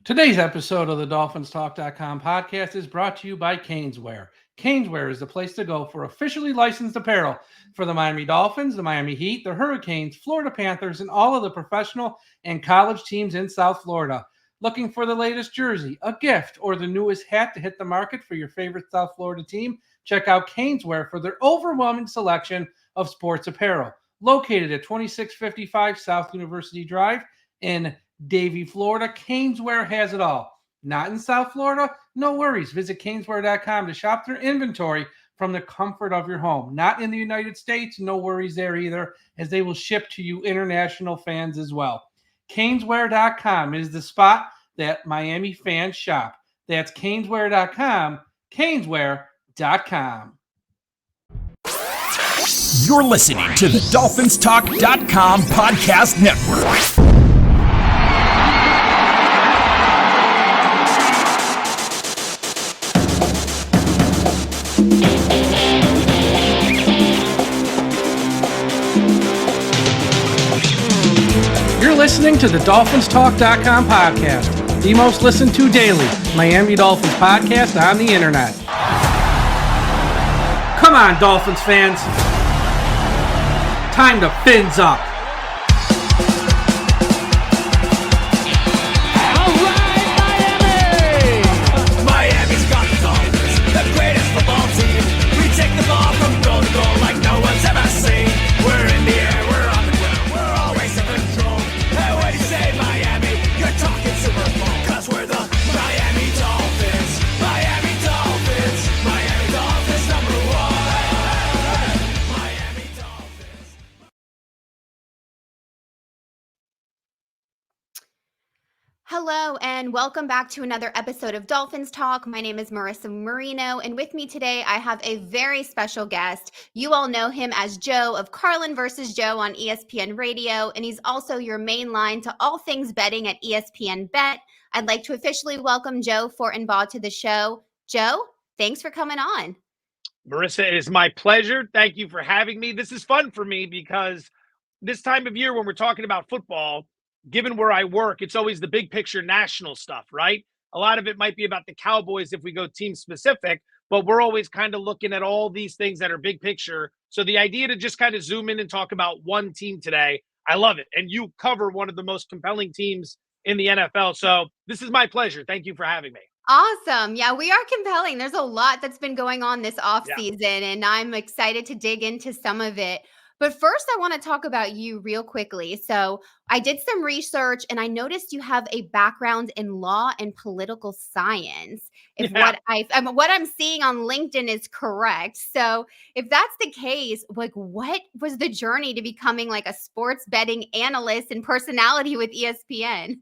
Today's episode of the DolphinsTalk.com podcast is brought to you by Caneswear. Caneswear is the place to go for officially licensed apparel for the Miami Dolphins, the Miami Heat, the Hurricanes, Florida Panthers, and all of the professional and college teams in South Florida. Looking for the latest jersey, a gift, or the newest hat to hit the market for your favorite South Florida team? Check out Caneswear for their overwhelming selection of sports apparel. Located at 2655 South University Drive in Davie, Florida, Caneswear has it all. Not in South Florida? No worries. Visit Caneswear.com to shop their inventory from the comfort of your home. Not in the United States? No worries there either, as they will ship to you international fans as well. Caneswear.com is the spot that Miami fans shop. That's Caneswear.com, Caneswear.com. You're listening to the DolphinsTalk.com podcast network. You're listening to the DolphinsTalk.com podcast, the most listened to daily Miami Dolphins podcast on the internet. Come on, Dolphins fans. Time to fins up. All right, Miami! Miami's got the Dolphins, the greatest football team. We take the ball from goal to goal like no one's ever seen. We're in the air, we're on the ground, we're always in control. Hey, when you say Miami, you're talking Super Bowl. 'Cause we're the Miami Dolphins, Miami Dolphins, Miami Dolphins number one. Miami Dolphins. Hello and welcome back to another episode of Dolphins Talk. My name is Marissa Marino, and with me today I have a very special guest. You all know him as Joe of Carlin versus Joe on ESPN Radio, and he's also your main line to all things betting at ESPN Bet. I'd like to officially welcome Joe Fortenbaugh to the show. Joe, thanks for coming on. Marissa, it is my pleasure. Thank you for having me. This is fun for me because this time of year when we're talking about football, given where I work, it's always the big picture national stuff, right? A lot of it might be about the Cowboys if we go team specific, but we're always kind of looking at all these things that are big picture. So the idea to just kind of zoom in and talk about one team today, I love it. And you cover one of the most compelling teams in the NFL. So this is my pleasure. Thank you for having me. Awesome. Yeah, we are compelling. There's a lot that's been going on this offseason, and I'm excited to dig into some of it. But first, I want to talk about you real quickly. So I did some research and I noticed you have a background in law and political science. If what I'm seeing on LinkedIn is correct. So if that's the case, like what was the journey to becoming like a sports betting analyst and personality with ESPN?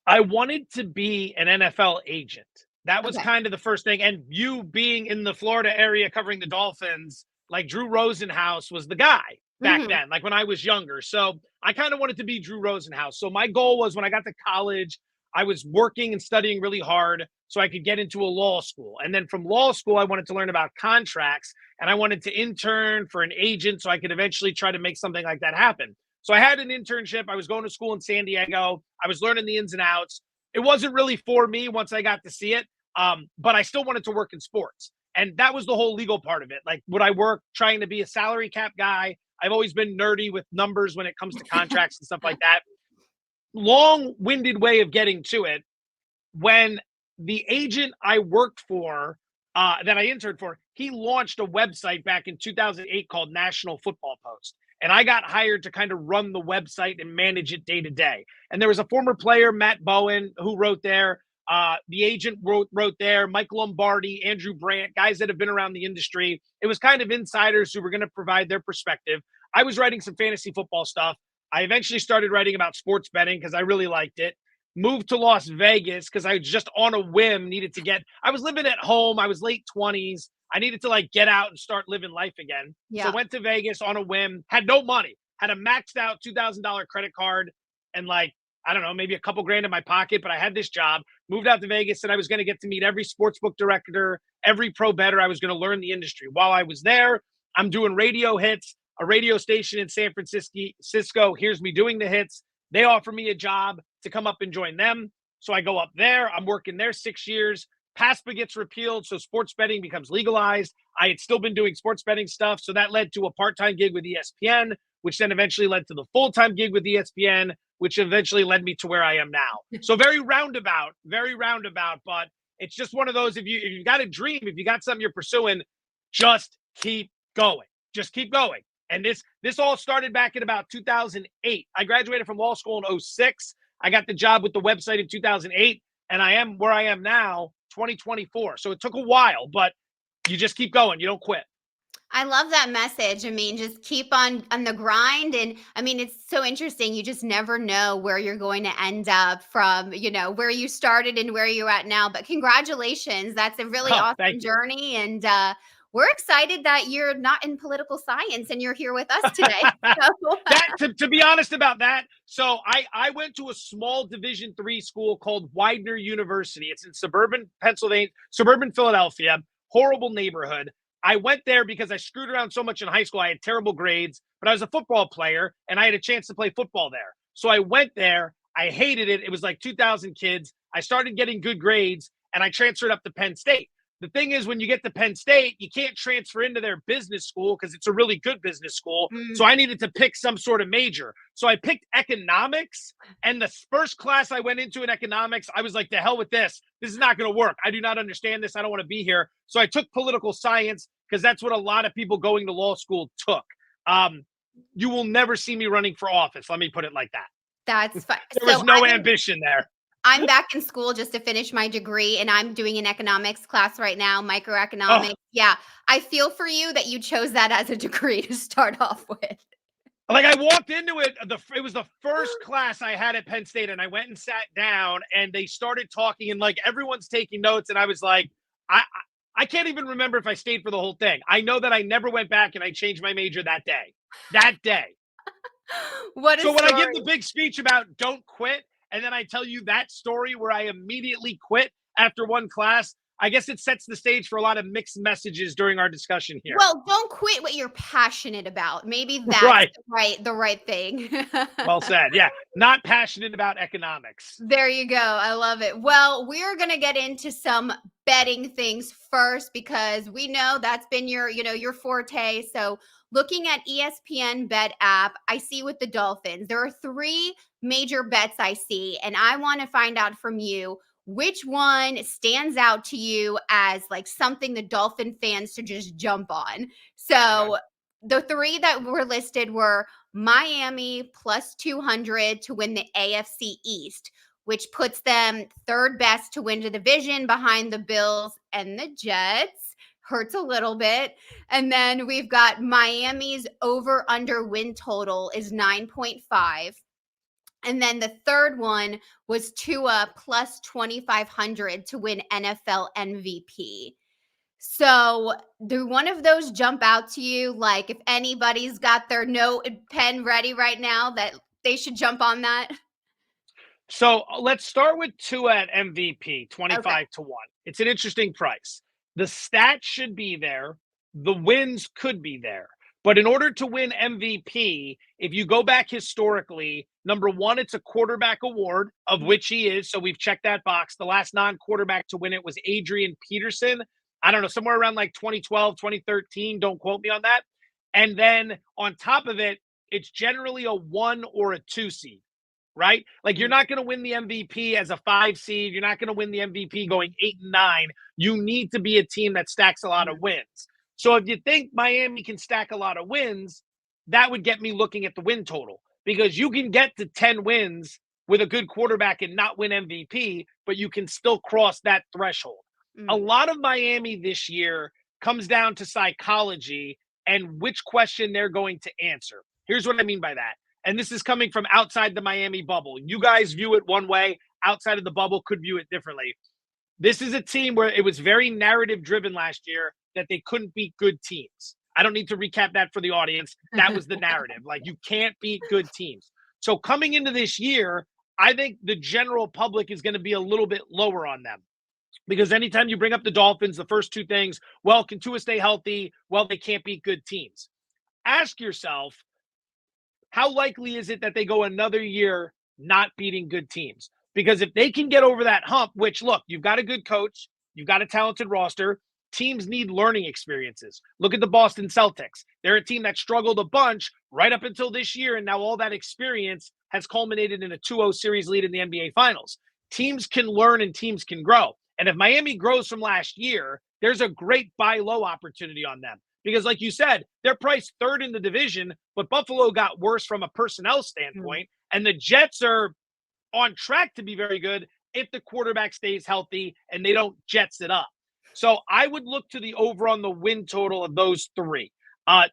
I wanted to be an NFL agent. That was Okay. kind of the first thing. And you being in the Florida area covering the Dolphins, like Drew Rosenhaus was the guy back then, like when I was younger. So I kind of wanted to be Drew Rosenhaus. So my goal was when I got to college, I was working and studying really hard so I could get into a law school. And then from law school, I wanted to learn about contracts and I wanted to intern for an agent so I could eventually try to make something like that happen. So I had an internship. I was going to school in San Diego. I was learning the ins and outs. It wasn't really for me once I got to see it, but I still wanted to work in sports. And that was the whole legal part of it. Like, would I work trying to be a salary cap guy? I've always been nerdy with numbers when it comes to contracts and stuff like that. Long-winded way of getting to it. When the agent I worked for, that I interned for, he launched a website back in 2008 called National Football Post. And I got hired to kind of run the website and manage it day to day. And there was a former player, Matt Bowen, who wrote there. The agent wrote there, Mike Lombardi, Andrew Brandt, guys that have been around the industry. It was kind of insiders who were going to provide their perspective. I was writing some fantasy football stuff. I eventually started writing about sports betting because I really liked it. Moved to Las Vegas because I just on a whim I was living at home. I was late 20s. I needed to like get out and start living life again. Yeah. So went to Vegas on a whim, had no money, had a maxed out $2,000 credit card and like, I don't know, maybe a couple grand in my pocket, but I had this job, moved out to Vegas, and I was going to get to meet every sportsbook director, every pro bettor. I was going to learn the industry. While I was there, I'm doing radio hits. A radio station in San Francisco hears me doing the hits. They offer me a job to come up and join them. So I go up there. I'm working there 6 years. PASPA gets repealed, so sports betting becomes legalized. I had still been doing sports betting stuff, so that led to a part-time gig with ESPN, which then eventually led to the full-time gig with ESPN, which eventually led me to where I am now. So very roundabout, but it's just one of those, if you got a dream, if you got something you're pursuing, just keep going. Just keep going. And this all started back in about 2008. I graduated from law school in 2006. I got the job with the website in 2008, and I am where I am now, 2024. So it took a while, but you just keep going. You don't quit. I love that message. I mean, just keep on the grind. And I mean, it's so interesting. You just never know where you're going to end up from, where you started and where you're at now. But congratulations. That's a really awesome journey. And we're excited that you're not in political science and you're here with us today. To be honest about that, so I went to a small Division III school called Widener University. It's in suburban Philadelphia, horrible neighborhood. I went there because I screwed around so much in high school. I had terrible grades, but I was a football player and I had a chance to play football there. So I went there. I hated it. It was like 2,000 kids. I started getting good grades and I transferred up to Penn State. The thing is, when you get to Penn State, you can't transfer into their business school because it's a really good business school. So I needed to pick some sort of major. So I picked economics. And the first class I went into in economics, I was like, to hell with this. This is not going to work. I do not understand this. I don't want to be here. So I took political science because that's what a lot of people going to law school took. You will never see me running for office. Let me put it like that. That's fine. There was no ambition there. I'm back in school just to finish my degree, and I'm doing an economics class right now, microeconomics. Yeah, I feel for you that you chose that as a degree to start off with. Like, I walked into it, it was the first class I had at Penn State, and I went and sat down, and they started talking, and like everyone's taking notes, and I was like, I can't even remember if I stayed for the whole thing. I know that I never went back, and I changed my major that day. What a so story. When I give the big speech about don't quit, and then I tell you that story where I immediately quit after one class, I guess it sets the stage for a lot of mixed messages during our discussion here. Well, don't quit what you're passionate about. Maybe that's the right thing. Well said. Yeah. Not passionate about economics. There you go. I love it. Well, we're going to get into some betting things first because we know that's been your forte. So looking at ESPN bet app, I see with the Dolphins, there are 3 major bets I see, and I want to find out from you which one stands out to you as like something the Dolphin fans to just jump on. So the 3 that were listed were Miami plus 200 to win the AFC East, which puts them 3rd best to win the division behind the Bills and the Jets. Hurts a little bit. And then we've got Miami's over-under win total is 9.5. And then the 3rd one was Tua plus 2,500 to win NFL MVP. So do one of those jump out to you? Like if anybody's got their note and pen ready right now that they should jump on that? So let's start with Tua at MVP, 25 to 1. It's an interesting price. The stats should be there. The wins could be there. But in order to win MVP, if you go back historically, number 1, it's a quarterback award, of which he is. So we've checked that box. The last non-quarterback to win it was Adrian Peterson. I don't know, somewhere around like 2012, 2013. Don't quote me on that. And then on top of it, it's generally a 1 or a 2 seed, right? Like you're not going to win the MVP as a 5 seed. You're not going to win the MVP going 8 and 9. You need to be a team that stacks a lot of wins. So if you think Miami can stack a lot of wins, that would get me looking at the win total because you can get to 10 wins with a good quarterback and not win MVP, but you can still cross that threshold. A lot of Miami this year comes down to psychology and which question they're going to answer. Here's what I mean by that. And this is coming from outside the Miami bubble. You guys view it one way, outside of the bubble could view it differently. This is a team where it was very narrative driven last year that they couldn't beat good teams. I don't need to recap that for the audience. That was the narrative. Like you can't beat good teams. So coming into this year, I think the general public is going to be a little bit lower on them. Because anytime you bring up the Dolphins, the first 2 things, well, can Tua stay healthy? Well, they can't beat good teams. Ask yourself, how likely is it that they go another year not beating good teams? because if they can get over that hump, which look, you've got a good coach, you've got a talented roster, teams need learning experiences. Look at the Boston Celtics. They're a team that struggled a bunch right up until this year, and now all that experience has culminated in a 2-0 series lead in the NBA Finals. Teams can learn and teams can grow. And if Miami grows from last year, there's a great buy low opportunity on them. Because like you said, they're priced third in the division, but Buffalo got worse from a personnel standpoint. And the Jets are on track to be very good if the quarterback stays healthy and they don't Jets it up. So I would look to the over on the win total of those three.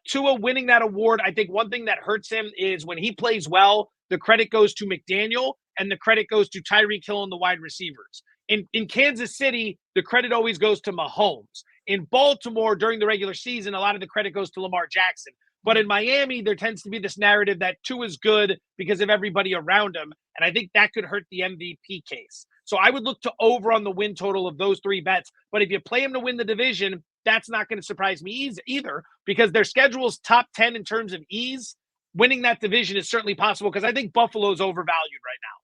Tua winning that award, I think one thing that hurts him is when he plays well, the credit goes to McDaniel and the credit goes to Tyreek Hill and the wide receivers. In Kansas City, the credit always goes to Mahomes. In Baltimore, during the regular season, a lot of the credit goes to Lamar Jackson. But in Miami, there tends to be this narrative that Tua is good because of everybody around him. And I think that could hurt the MVP case. So I would look to over on the win total of those three bets. But if you play him to win the division, that's not going to surprise me either, because their schedule's top 10 in terms of ease. Winning that division is certainly possible because I think Buffalo's overvalued right now.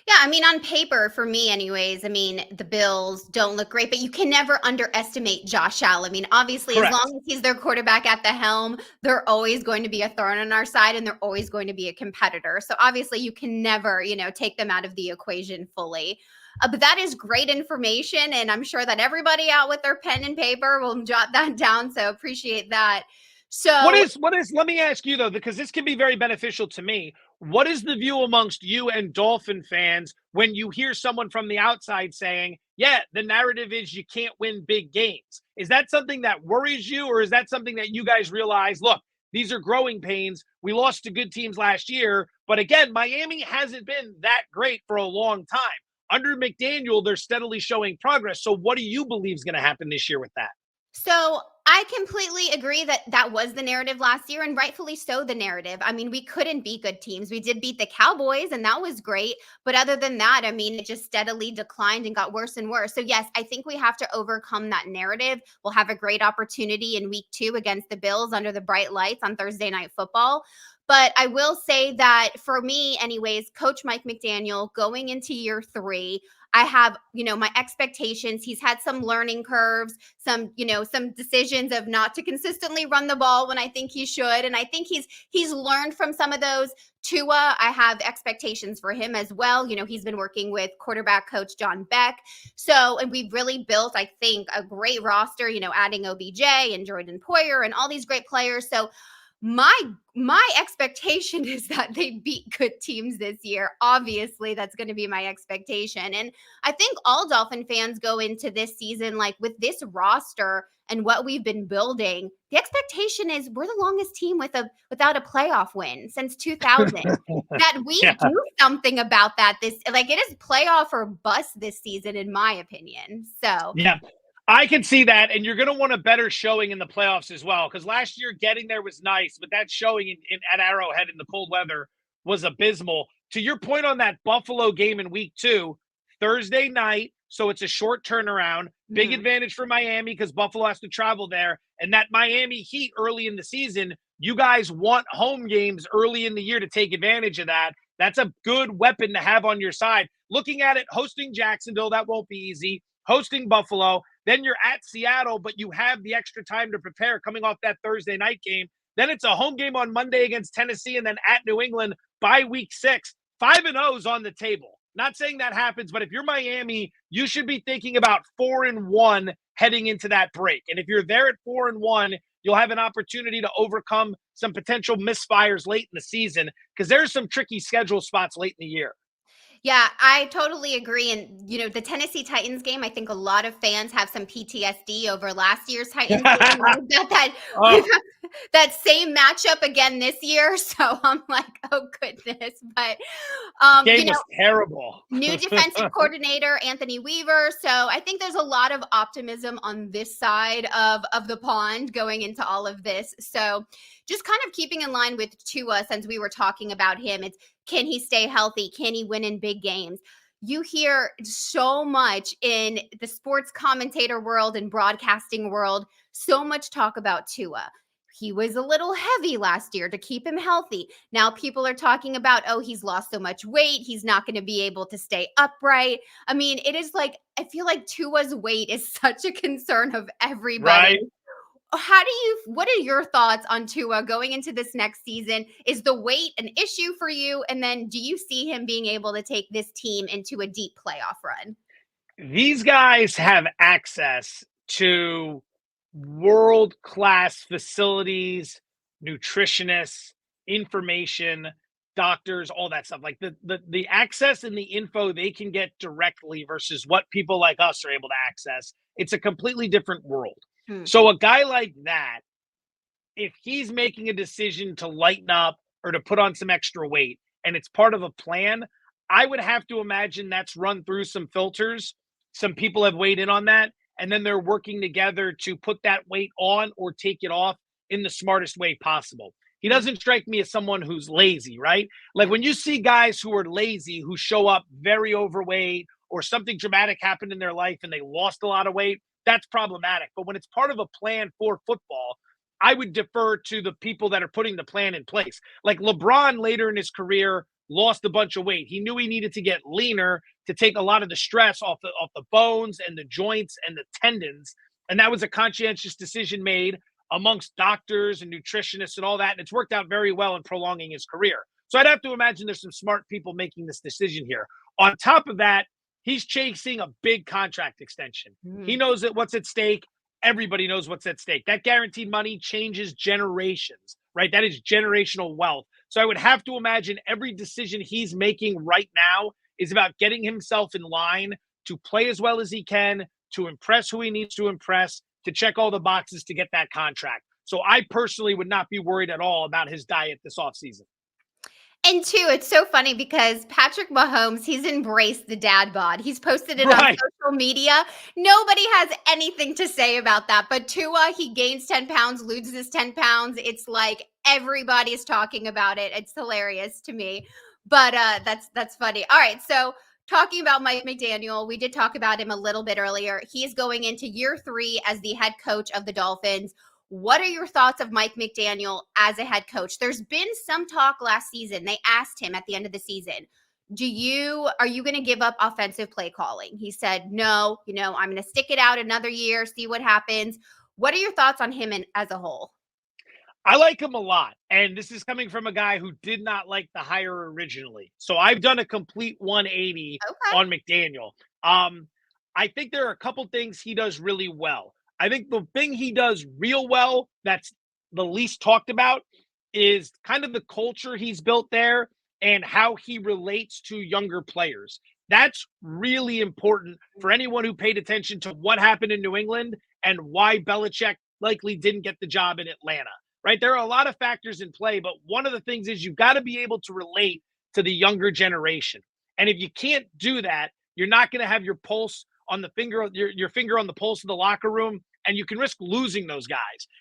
Yeah, I mean, on paper, for me anyways, I mean, the Bills don't look great, but you can never underestimate Josh Allen. I mean, obviously, Correct. as long as he's their quarterback at the helm, they're always going to be a thorn on our side and they're always going to be a competitor. So obviously, you can never, take them out of the equation fully. But that is great information. And I'm sure that everybody out with their pen and paper will jot that down. So appreciate that. So let me ask you though, because this can be very beneficial to me. What is the view amongst you and Dolphin fans when you hear someone from the outside saying, yeah, the narrative is you can't win big games? Is that something that worries you, or is that something that you guys realize, look, these are growing pains. We lost to good teams last year, but again, Miami hasn't been that great for a long time. Under McDaniel, they're steadily showing progress. So what do you believe is going to happen this year with that? So I completely agree that that was the narrative last year, and rightfully so the narrative. I mean, we couldn't beat good teams. We did beat the Cowboys, and that was great. But other than that, I mean, it just steadily declined and got worse and worse. So yes, I think we have to overcome that narrative. We'll have a great opportunity in week 2 against the Bills under the bright lights on Thursday Night Football. But I will say that for me, anyways, Coach Mike McDaniel going into year 3, I have, my expectations. He's had some learning curves, some decisions of not to consistently run the ball when I think he should. And I think he's learned from some of those. Tua, I have expectations for him as well. He's been working with quarterback coach John Beck. So, and we've really built, I think, a great roster, adding OBJ and Jordan Poyer and all these great players. So my expectation is that they beat good teams this year. Obviously, that's going to be my expectation. And I think all Dolphin fans go into this season, like with this roster and what we've been building, the expectation is we're the longest team without a playoff win since 2000. That we do something about that. It is playoff or bust this season, in my opinion. So yeah. I can see that, and you're going to want a better showing in the playoffs as well, because last year getting there was nice, but that showing at Arrowhead in the cold weather was abysmal. To your point on that Buffalo game in week 2, Thursday night, so it's a short turnaround, big advantage for Miami because Buffalo has to travel there, and that Miami Heat early in the season, you guys want home games early in the year to take advantage of that. That's a good weapon to have on your side. Looking at it, hosting Jacksonville, that won't be easy. Hosting Buffalo, then you're at Seattle, but you have the extra time to prepare coming off that Thursday night game. Then it's a home game on Monday against Tennessee, and then at New England by week 6. 5-0 is on the table. Not saying that happens, but if you're Miami, you should be thinking about 4-1 heading into that break. And if you're there at 4-1, you'll have an opportunity to overcome some potential misfires late in the season, because there's some tricky schedule spots late in the year. Yeah, I totally agree. And, the Tennessee Titans game, I think a lot of fans have some PTSD over last year's Titans game. We've got that same matchup again this year. So I'm like, oh, goodness. But, game was terrible. New defensive coordinator, Anthony Weaver. So I think there's a lot of optimism on this side of the pond going into all of this. So just kind of keeping in line with Tua, since we were talking about him, it's, can he stay healthy? Can he win in big games? You hear so much in the sports commentator world and broadcasting world, so much talk about Tua. he was a little heavy last year to keep him healthy. Now people are talking about, oh, he's lost so much weight. He's not going to be able to stay upright. I mean, it is like, I feel like Tua's weight is such a concern of everybody. Right. What are your thoughts on Tua going into this next season? Is the weight an issue for you? And then do you see him being able to take this team into a deep playoff run? These guys have access to world-class facilities, nutritionists, information, doctors, all that stuff. Like the access and the info they can get directly versus what people like us are able to access. It's a completely different world. So a guy like that, if he's making a decision to lighten up or to put on some extra weight and it's part of a plan, I would have to imagine that's run through some filters. Some people have weighed in on that, and then they're working together to put that weight on or take it off in the smartest way possible. He doesn't strike me as someone who's lazy, right? Like when you see guys who are lazy, who show up very overweight or something dramatic happened in their life and they lost a lot of weight, that's problematic. But when it's part of a plan for football, I would defer to the people that are putting the plan in place. Like LeBron later in his career lost a bunch of weight. He knew he needed to get leaner to take a lot of the stress off the bones and the joints and the tendons. And that was a conscientious decision made amongst doctors and nutritionists and all that. And it's worked out very well in prolonging his career. So I'd have to imagine there's some smart people making this decision here. On top of that, he's chasing a big contract extension. He knows that what's at stake. Everybody knows what's at stake. That guaranteed money changes generations, right? That is generational wealth. So I would have to imagine every decision he's making right now is about getting himself in line to play as well as he can, to impress who he needs to impress, to check all the boxes to get that contract. So I personally would not be worried at all about his diet this offseason. And two, it's so funny because Patrick Mahomes, he's embraced the dad bod. He's posted it on social media. Nobody has anything to say about that. But Tua, he gains 10 pounds, loses 10 pounds. It's like everybody's talking about it. It's hilarious to me. But that's funny. All right, so talking about Mike McDaniel, we did talk about him a little bit earlier. He is going into year 3 as the head coach of the Dolphins. What are your thoughts of Mike McDaniel as a head coach? There's been some talk last season. They asked him at the end of the season, are you going to give up offensive play calling? He said, no, I'm going to stick it out another year, see what happens. What are your thoughts on him as a whole? I like him a lot. And this is coming from a guy who did not like the hire originally. So I've done a complete 180 on McDaniel. I think there are a couple things he does really well. I think the thing he does real well that's the least talked about is kind of the culture he's built there and how he relates to younger players. That's really important for anyone who paid attention to what happened in New England and why Belichick likely didn't get the job in Atlanta, right? There are a lot of factors in play, but one of the things is you've got to be able to relate to the younger generation. And if you can't do that, you're not going to have your pulse on the finger, your finger on the pulse of the locker room, and you can risk losing those guys.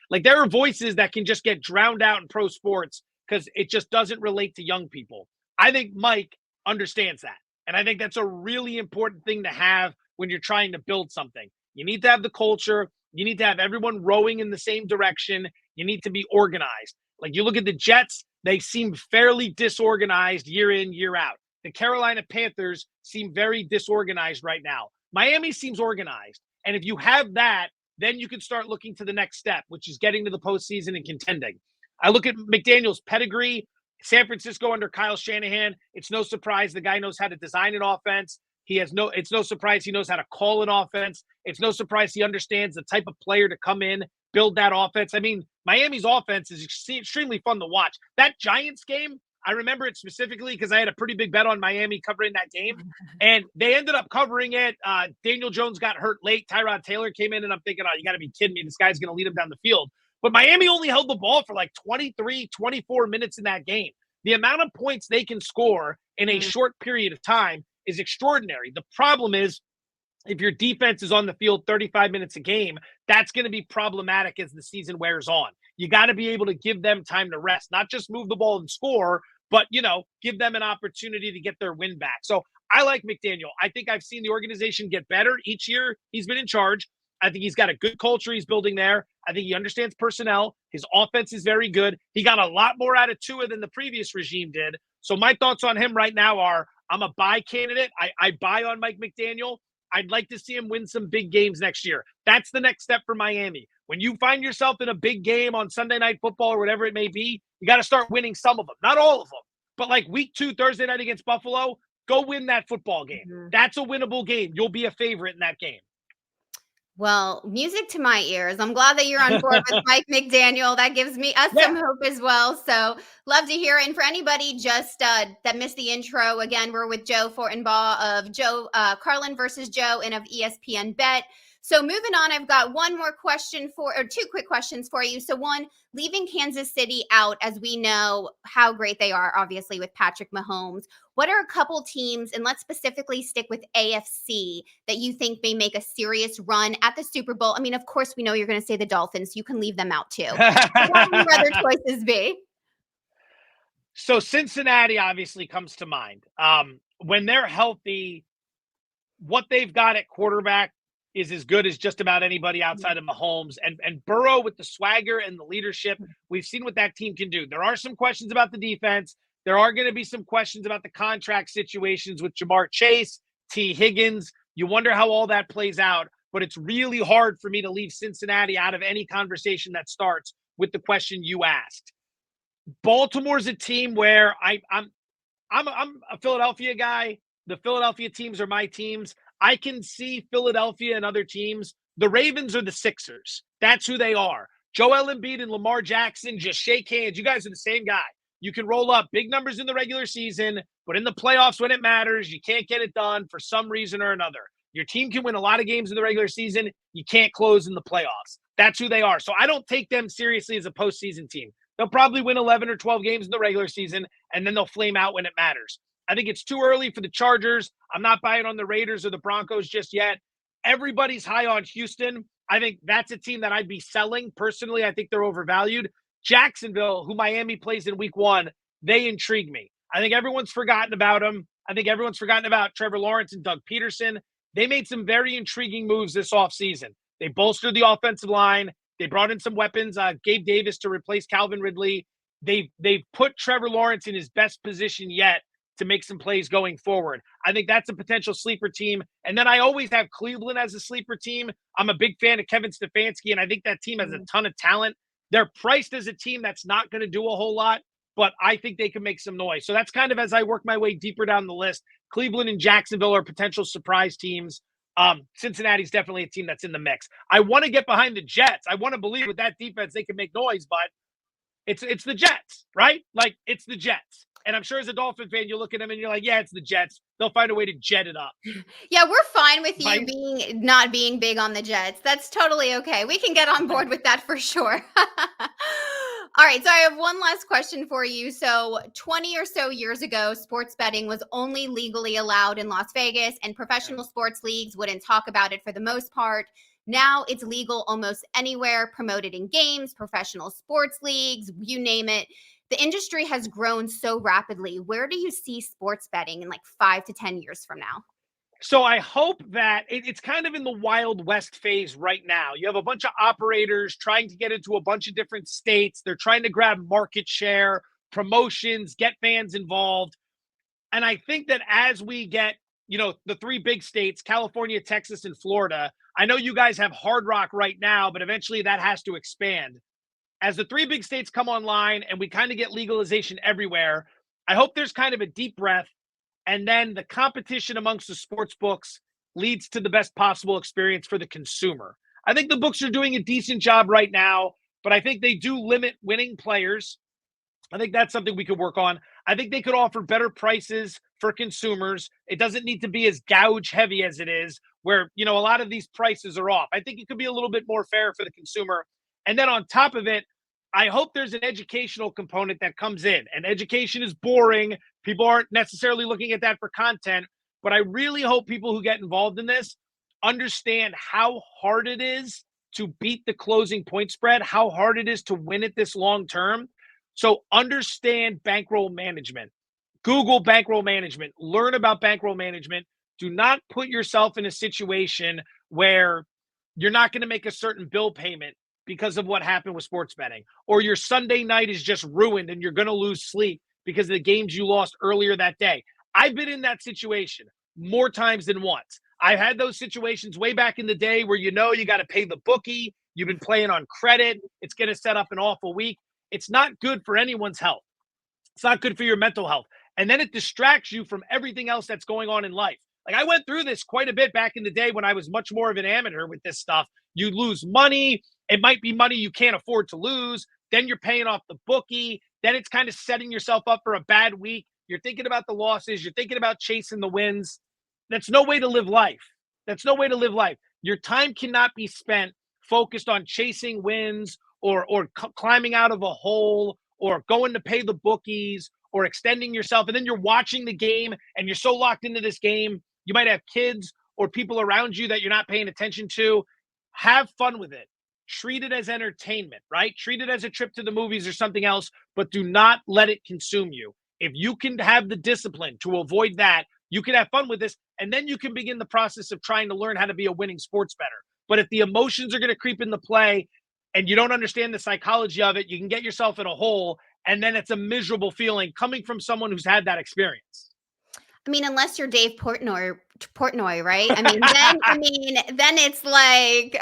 Like there are voices that can just get drowned out in pro sports because it just doesn't relate to young people. I think Mike understands that. And I think that's a really important thing to have when you're trying to build something. You need to have the culture. You need to have everyone rowing in the same direction. You need to be organized. Like you look at the Jets, they seem fairly disorganized year in, year out. The Carolina Panthers seem very disorganized right now. Miami seems organized. And if you have that, then you can start looking to the next step, which is getting to the postseason and contending. I look at McDaniel's pedigree. San Francisco under Kyle Shanahan, it's no surprise the guy knows how to design an offense. It's no surprise he knows how to call an offense. It's no surprise he understands the type of player to come in, build that offense. I mean, Miami's offense is extremely fun to watch. That Giants game, I remember it specifically because I had a pretty big bet on Miami covering that game, and they ended up covering it. Daniel Jones got hurt late. Tyrod Taylor came in, and I'm thinking, oh, you got to be kidding me. This guy's going to lead him down the field. But Miami only held the ball for like 23, 24 minutes in that game. The amount of points they can score in a short period of time is extraordinary. The problem is, if your defense is on the field 35 minutes a game, that's going to be problematic as the season wears on. You got to be able to give them time to rest, not just move the ball and score, but, give them an opportunity to get their win back. So I like McDaniel. I think I've seen the organization get better each year he's been in charge. I think he's got a good culture he's building there. I think he understands personnel. His offense is very good. He got a lot more out of Tua than the previous regime did. So my thoughts on him right now are I'm a buy candidate. I buy on Mike McDaniel. I'd like to see him win some big games next year. That's the next step for Miami. When you find yourself in a big game on Sunday Night Football or whatever it may be, you got to start winning some of them. Not all of them, but like week 2, Thursday night against Buffalo, go win that football game. That's a winnable game. You'll be a favorite in that game. Well, music to my ears. I'm glad that you're on board with Mike McDaniel. That gives us some hope as well. So love to hear it. And for anybody just that missed the intro, again, we're with Joe Fortenbaugh of Joe Carlin versus Joe and of ESPN Bet. So moving on, I've got two quick questions for you. So one, leaving Kansas City out, as we know how great they are, obviously, with Patrick Mahomes. What are a couple teams, and let's specifically stick with AFC, that you think may make a serious run at the Super Bowl? I mean, of course, we know you're going to say the Dolphins. You can leave them out too. What would your other choices be? So Cincinnati obviously comes to mind. When they're healthy, what they've got at quarterback is as good as just about anybody outside of Mahomes. And Burrow with the swagger and the leadership, we've seen what that team can do. There are some questions about the defense. There are going to be some questions about the contract situations with Jamar Chase, T. Higgins. You wonder how all that plays out, but it's really hard for me to leave Cincinnati out of any conversation that starts with the question you asked. Baltimore's a team where I'm a Philadelphia guy. The Philadelphia teams are my teams. I can see Philadelphia and other teams. The Ravens are the Sixers. That's who they are. Joel Embiid and Lamar Jackson just shake hands. You guys are the same guy. You can roll up big numbers in the regular season, but in the playoffs when it matters, you can't get it done for some reason or another. Your team can win a lot of games in the regular season. You can't close in the playoffs. That's who they are. So I don't take them seriously as a postseason team. They'll probably win 11 or 12 games in the regular season, and then they'll flame out when it matters. I think it's too early for the Chargers. I'm not buying on the Raiders or the Broncos just yet. Everybody's high on Houston. I think that's a team that I'd be selling. Personally, I think they're overvalued. Jacksonville, who Miami plays in week 1, they intrigue me. I think everyone's forgotten about them. I think everyone's forgotten about Trevor Lawrence and Doug Peterson. They made some very intriguing moves this offseason. They bolstered the offensive line. They brought in some weapons, Gabe Davis to replace Calvin Ridley. They've put Trevor Lawrence in his best position yet to make some plays going forward. I think that's a potential sleeper team. And then I always have Cleveland as a sleeper team. I'm a big fan of Kevin Stefanski, and I think that team has a ton of talent. They're priced as a team that's not going to do a whole lot, but I think they can make some noise. So that's kind of as I work my way deeper down the list. Cleveland and Jacksonville are potential surprise teams. Cincinnati's definitely a team that's in the mix. I want to get behind the Jets. I want to believe with that defense they can make noise, but it's the Jets, right? Like, it's the Jets. And I'm sure as a Dolphin fan, you look at them and you're like, yeah, it's the Jets. They'll find a way to jet it up. Yeah, we're fine with you not being big on the Jets. That's totally okay. We can get on board with that for sure. All right, so I have one last question for you. So 20 or so years ago, sports betting was only legally allowed in Las Vegas, and professional sports leagues wouldn't talk about it for the most part. Now it's legal almost anywhere, promoted in games, professional sports leagues, you name it. The industry has grown so rapidly. Where do you see sports betting in like 5 to 10 years from now? So I hope that it's kind of in the Wild West phase right now. You have a bunch of operators trying to get into a bunch of different states. They're trying to grab market share, promotions, get fans involved. And I think that as we get, the 3 big states, California, Texas, and Florida, I know you guys have Hard Rock right now, but eventually that has to expand. As the 3 big states come online and we kind of get legalization everywhere, I hope there's kind of a deep breath, and then the competition amongst the sports books leads to the best possible experience for the consumer. I think the books are doing a decent job right now, but I think they do limit winning players. I think that's something we could work on. I think they could offer better prices for consumers. It doesn't need to be as gouge heavy as it is, where, a lot of these prices are off. I think it could be a little bit more fair for the consumer. And then on top of it, I hope there's an educational component that comes in. And education is boring. People aren't necessarily looking at that for content. But I really hope people who get involved in this understand how hard it is to beat the closing point spread, how hard it is to win it this long term. So understand bankroll management. Google bankroll management. Learn about bankroll management. Do not put yourself in a situation where you're not going to make a certain bill payment because of what happened with sports betting, or your Sunday night is just ruined and you're going to lose sleep because of the games you lost earlier that day. I've been in that situation more times than once. I've had those situations way back in the day where you got to pay the bookie. You've been playing on credit. It's going to set up an awful week. It's not good for anyone's health. It's not good for your mental health. And then it distracts you from everything else that's going on in life. Like I went through this quite a bit back in the day when I was much more of an amateur with this stuff. You lose money. It might be money you can't afford to lose. Then you're paying off the bookie. Then it's kind of setting yourself up for a bad week. You're thinking about the losses. You're thinking about chasing the wins. That's no way to live life. That's no way to live life. Your time cannot be spent focused on chasing wins or climbing out of a hole or going to pay the bookies or extending yourself. And then you're watching the game and you're so locked into this game. You might have kids or people around you that you're not paying attention to. Have fun with it. Treat it as entertainment, right? Treat it as a trip to the movies or something else, but do not let it consume you. If you can have the discipline to avoid that, you can have fun with this, and then you can begin the process of trying to learn how to be a winning sports bettor. But if the emotions are going to creep into play and you don't understand the psychology of it, you can get yourself in a hole, and then it's a miserable feeling coming from someone who's had that experience. I mean, unless you're Dave Portnoy, right? Then it's like,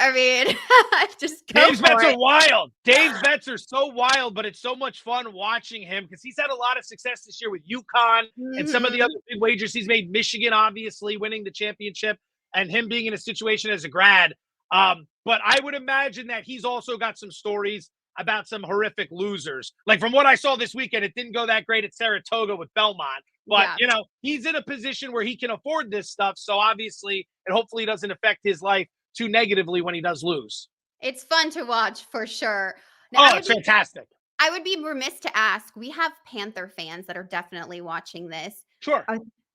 just go Dave's for bets it. are wild. Dave's bets are so wild, but it's so much fun watching him because he's had a lot of success this year with UConn and some of the other big wagers he's made. Michigan, obviously, winning the championship and him being in a situation as a grad. But I would imagine that he's also got some stories about some horrific losers. Like from what I saw this weekend, it didn't go that great at Saratoga with Belmont. But, he's in a position where he can afford this stuff. So obviously, and hopefully it doesn't affect his life too negatively when he does lose. It's fun to watch for sure. Now, it's fantastic. I would be remiss to ask, we have Panther fans that are definitely watching this. Sure.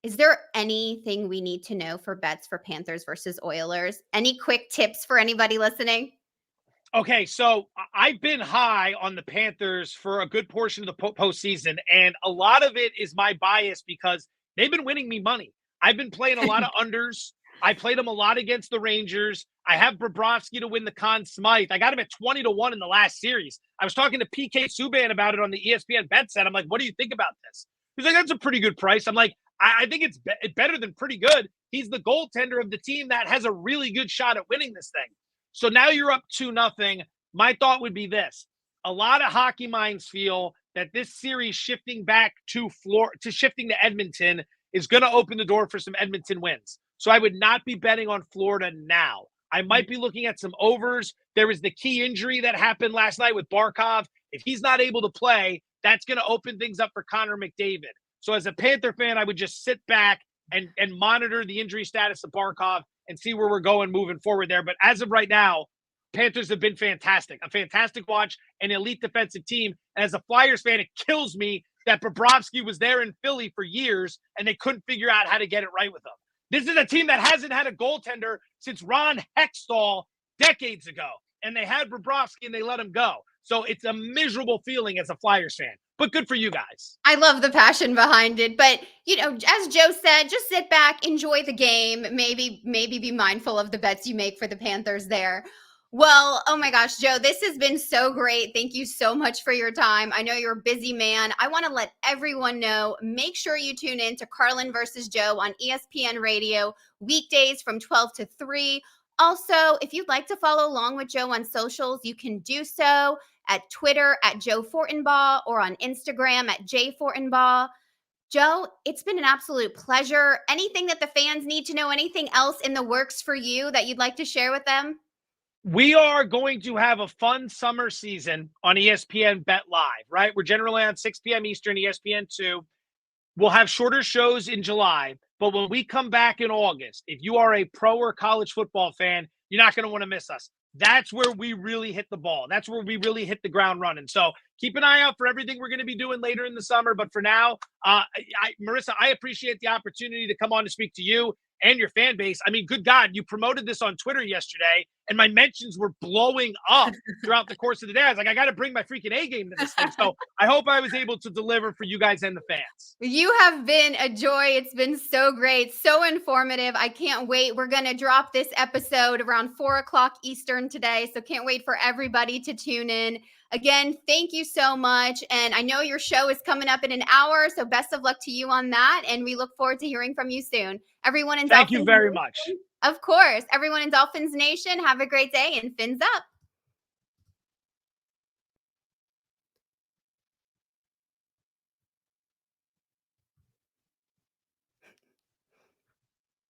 Is there anything we need to know for bets for Panthers versus Oilers? Any quick tips for anybody listening? Okay, so I've been high on the Panthers for a good portion of the postseason, and a lot of it is my bias because they've been winning me money. I've been playing a lot of unders. I played them a lot against the Rangers. I have Bobrovsky to win the Conn Smythe. I got him at 20-1 in the last series. I was talking to PK Subban about it on the ESPN bet set. I'm like, what do you think about this? He's like, that's a pretty good price. I'm like, I think it's better than pretty good. He's the goaltender of the team that has a really good shot at winning this thing. So now you're up 2-0. My thought would be this. A lot of hockey minds feel that this series shifting back to shifting to Edmonton is going to open the door for some Edmonton wins. So I would not be betting on Florida now. I might be looking at some overs. There was the key injury that happened last night with Barkov. If he's not able to play, that's going to open things up for Connor McDavid. So as a Panther fan, I would just sit back and monitor the injury status of Barkov and see where we're going moving forward there. But as of right now, Panthers have been fantastic. A fantastic watch, an elite defensive team. And as a Flyers fan, it kills me that Bobrovsky was there in Philly for years and they couldn't figure out how to get it right with him. This is a team that hasn't had a goaltender since Ron Hextall decades ago. And they had Bobrovsky and they let him go. So it's a miserable feeling as a Flyers fan. But good for you guys. I love the passion behind it. But, as Joe said, just sit back, enjoy the game, maybe be mindful of the bets you make for the Panthers there. Well, oh my gosh, Joe, this has been so great. Thank you so much for your time. I know you're a busy man. I want to let everyone know, make sure you tune in to Carlin versus Joe on ESPN Radio, weekdays from 12 to 3. Also, if you'd like to follow along with Joe on socials, you can do so at Twitter at Joe Fortenbaugh or on Instagram at jfortenbaugh. Joe, it's been an absolute pleasure. Anything that the fans need to know, anything else in the works for you that you'd like to share with them? We are going to have a fun summer season on ESPN Bet Live, right? We're generally on 6 p.m. Eastern, ESPN2. We'll have shorter shows in July, but when we come back in August, if you are a pro or college football fan, you're not going to want to miss us. That's where we really hit the ball. That's where we really hit the ground running. So keep an eye out for everything we're going to be doing later in the summer. But for now, Marissa, I appreciate the opportunity to come on to speak to you and your fan base. I mean, good God, you promoted this on Twitter yesterday, and my mentions were blowing up throughout the course of the day. I was like, I got to bring my freaking A game to this thing. So I hope I was able to deliver for you guys and the fans. You have been a joy. It's been so great, so informative. I can't wait. We're going to drop this episode around 4:00 Eastern today. So can't wait for everybody to tune in. Again, thank you so much. And I know your show is coming up in an hour. So best of luck to you on that. And we look forward to hearing from you soon. Everyone in Thank you Dolphins very Nation, much. Of course. Everyone in Dolphins Nation, have a great day and fins up.